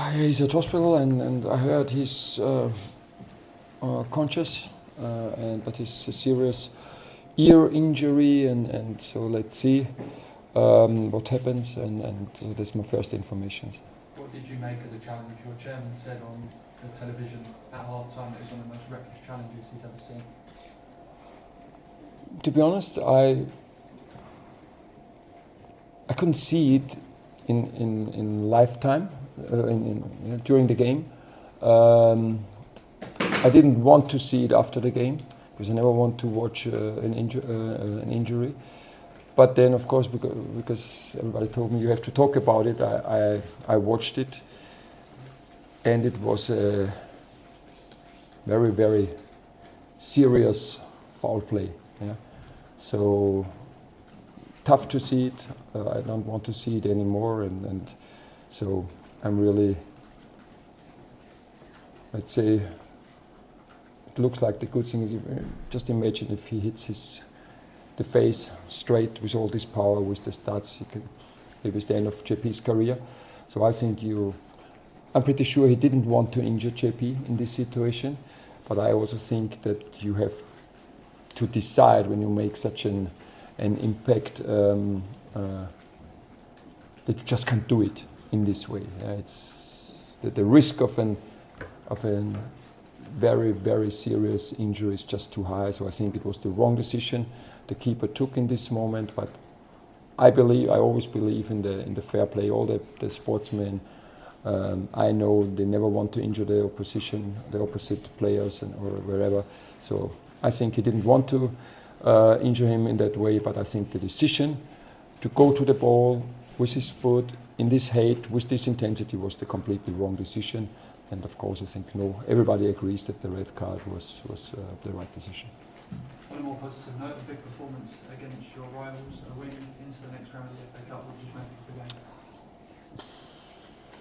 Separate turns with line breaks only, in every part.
He's at hospital, and I heard he's conscious, but it's a serious ear injury, and so let's see what happens, and that's my first information.
What did you make of the challenge? Your chairman said on the television at half time it was one of the most reckless challenges he's ever seen.
To be honest, I couldn't see it in lifetime during the game. I didn't want to see it after the game because I never want to watch an injury. But then, of course, because everybody told me you have to talk about it, I watched it, and it was a very, very serious foul play. Yeah? So tough to see it. I don't want to see it anymore, and so I'm really, let's say, it looks like the good thing is, just imagine if he hits the face straight with all this power, with the stats, it was the end of JP's career. So I think I'm pretty sure he didn't want to injure JP in this situation, but I also think that you have to decide when you make such an impact that you just can't do it in this way. It's the risk of a very, very serious injury is just too high. So I think it was the wrong decision the keeper took in this moment. But I always believe in the fair play. All the sportsmen, I know they never want to injure the opposite players or wherever. So I think he didn't want to injure him in that way, but I think the decision to go to the ball with his foot in this height, with this intensity, was the completely wrong decision. And of course, I think everybody agrees that the red card was the right decision.
On a more positive note, a big performance against your rivals, a win into the next round of the FA Cup. What did you make of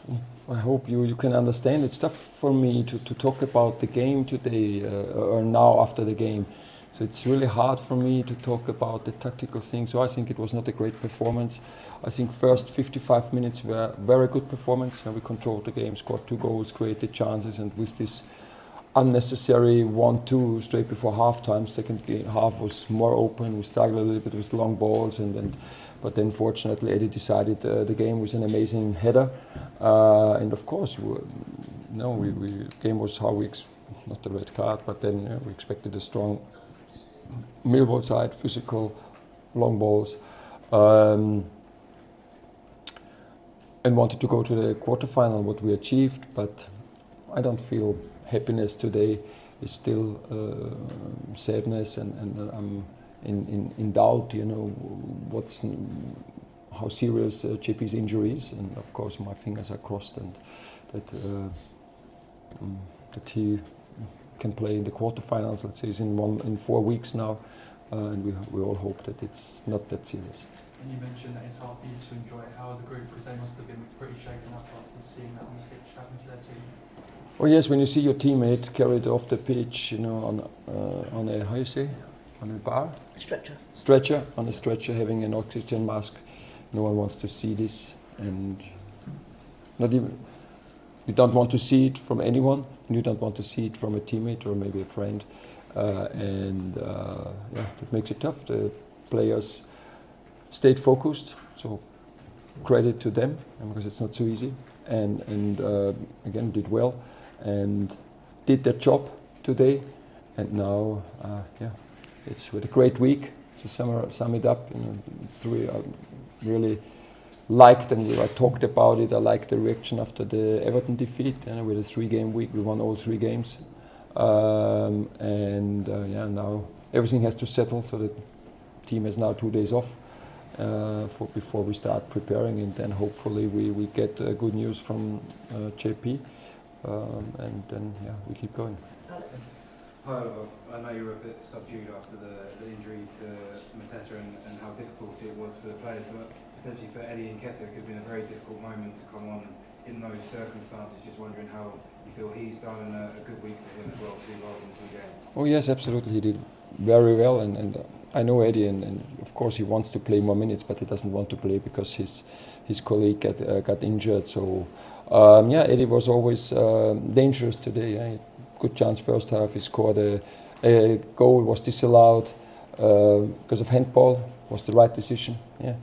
the game?
I hope you can understand. It's tough for me to talk about the game today or now after the game. So it's really hard for me to talk about the tactical things. So I think it was not a great performance. I think first 55 minutes were very good performance. We controlled the game, scored 2 goals, created chances, and with this unnecessary 1-2 straight before halftime, second half was more open. We struggled a little bit with long balls, but then fortunately Eddie decided the game with an amazing header. And of course, game was how not the red card, but then we expected a strong Millwall side, physical, long balls, and wanted to go to the quarterfinal, what we achieved, but I don't feel happiness today. It's still sadness, and I'm in doubt, how serious JP's injury is, and of course my fingers are crossed, and that he can play in the quarterfinals. Let's say it's in 4 weeks now, and we all hope that it's not that serious.
And you mentioned that it's hard for you to enjoy it. How are the group? Because they must have been pretty shaken up after seeing that on the pitch happen to their team.
Oh yes, when you see your teammate carried off the pitch, on a, how you say, on a bar? Stretcher, on a stretcher, having an oxygen mask. No one wants to see this, and not even, you don't want to see it from anyone, and you don't want to see it from a teammate or maybe a friend, that makes it tough. The players stayed focused, so credit to them, because it's not so easy, and again did well and did their job today, and now it's with a great week to sum it up. I really liked, and I talked about it. I liked the reaction after the Everton defeat. With a 3-game week, we won all 3 games, now everything has to settle. So the team has now 2 days off before we start preparing, and then hopefully we get good news from JP, and then we keep going.
Alex. Hi Oliver, I know you were a bit subdued after the injury to Mateta and how difficult it was for the players, but potentially for Eddie and Nketiah it could have been a very difficult moment to come on in those circumstances. Just wondering how you feel he's done, and a good week for him as well, 2 goals in 2 games.
Oh yes, absolutely, he did very well, and I know Eddie, and of course he wants to play more minutes, but he doesn't want to play because his colleague got injured. So Yeah, Eddie was always dangerous today. Good chance first half. He scored a goal, was disallowed because of handball. Was the right decision. Yeah,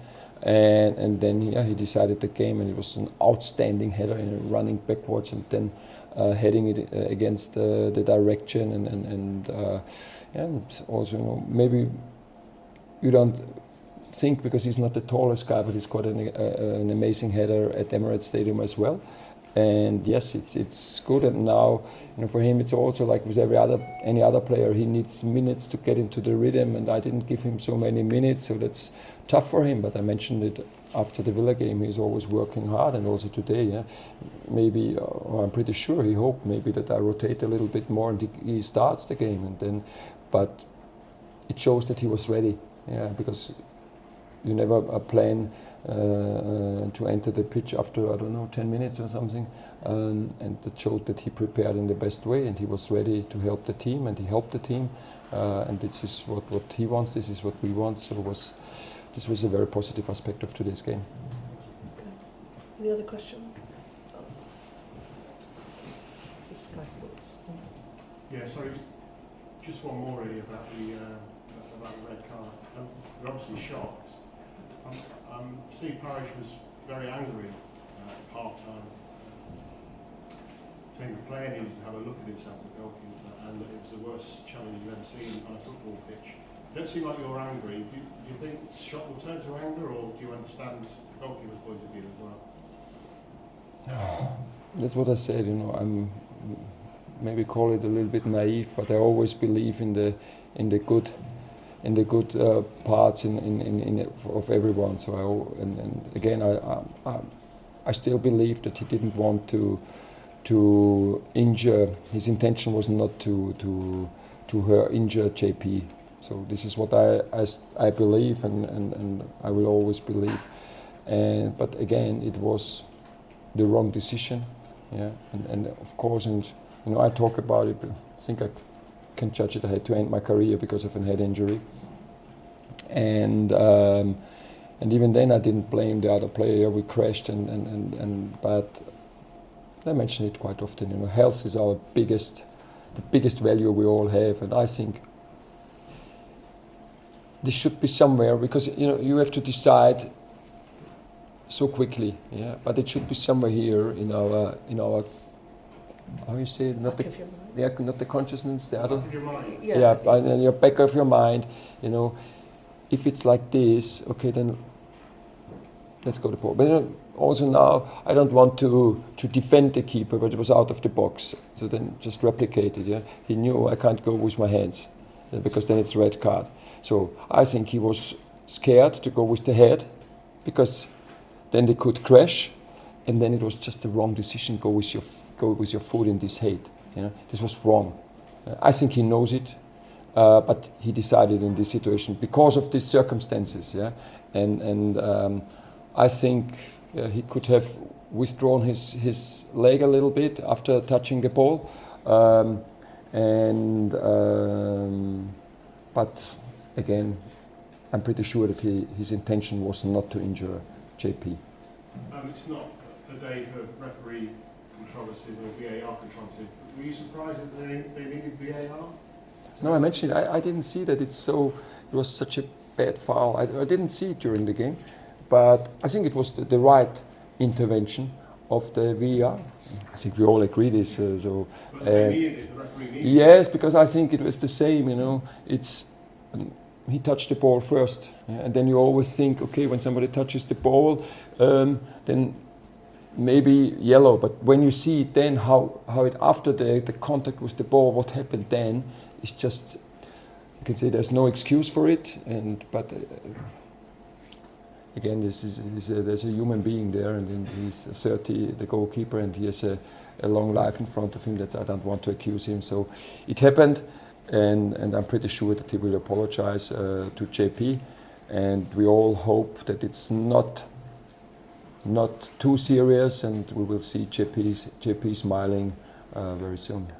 and then he decided the game, and it was an outstanding header, running backwards and then heading it against the direction and also maybe you don't think because he's not the tallest guy, but he's got an amazing header at Emirates Stadium as well. And yes, it's good. And now, for him, it's also like with any other player, he needs minutes to get into the rhythm. And I didn't give him so many minutes, so that's tough for him. But I mentioned it after the Villa game. He's always working hard, and also today. Yeah, maybe I'm pretty sure he hoped maybe that I rotate a little bit more and he starts the game. And then, but it shows that he was ready. Yeah, because you never plan to enter the pitch after, 10 minutes or something. And it showed that he prepared in the best way and he was ready to help the team and he helped the team. And this is what he wants, this is what we want. So this was a very positive aspect of today's game.
Okay. Any other questions? This is Sky Sports.
Yeah, sorry, just one more really about the red card. We're obviously shocked. Steve Parish was very angry at half-time, saying the player needed to have a look at himself, the goalkeeper, and that it was the worst challenge you've ever seen on a football pitch. You don't seem like you're angry. Do you think shock will turn to anger, or do you understand the goalkeeper's point of view as well?
That's what I said, I'm maybe call it a little bit naive, but I always believe in the good parts of everyone. So again, I still believe that he didn't want to injure. His intention was not to injure JP. So this is what I believe, and I will always believe. But again, it was the wrong decision. Yeah, and of course, I talk about it. But I think I can judge it. I had to end my career because of a head injury, and even then I didn't blame the other player. We crashed, but I mention it quite often. Health is the biggest value we all have, and I think this should be somewhere because you have to decide so quickly. Yeah, but it should be somewhere here in our how you say it? Not the consciousness, the other. In your back of your mind, if it's like this, okay, then let's go to Paul. But also now, I don't want to defend the keeper, but it was out of the box. So then just replicate it. Yeah, he knew I can't go with my hands because then it's red card. So I think he was scared to go with the head because then they could crash, and then it was just the wrong decision. Go with your foot in this head. This was wrong. I think he knows it, but he decided in this situation because of these circumstances. Yeah, and I think he could have withdrawn his leg a little bit after touching the ball, but again, I'm pretty sure that his intention was not to injure JP.
It's not a day for referee controversies or VAR controversies. Were you surprised that they needed VAR?
No, I mentioned it. I didn't see that it was such a bad foul. I didn't see it during the game, but I think it was the right intervention of the VAR. I think we all agree this.
But they needed it, the referee needed it.
Yes, because I think it was the same. It's he touched the ball first, and then you always think, okay, when somebody touches the ball, then maybe yellow. But when you see then how it after the contact with the ball, what happened then, it's just you can say there's no excuse for it. But again, there's a human being there, and then he's 30, the goalkeeper, and he has a long life in front of him that I don't want to accuse him. So it happened. And I'm pretty sure that he will apologize to JP, and we all hope that it's not too serious, and we will see JP smiling very soon.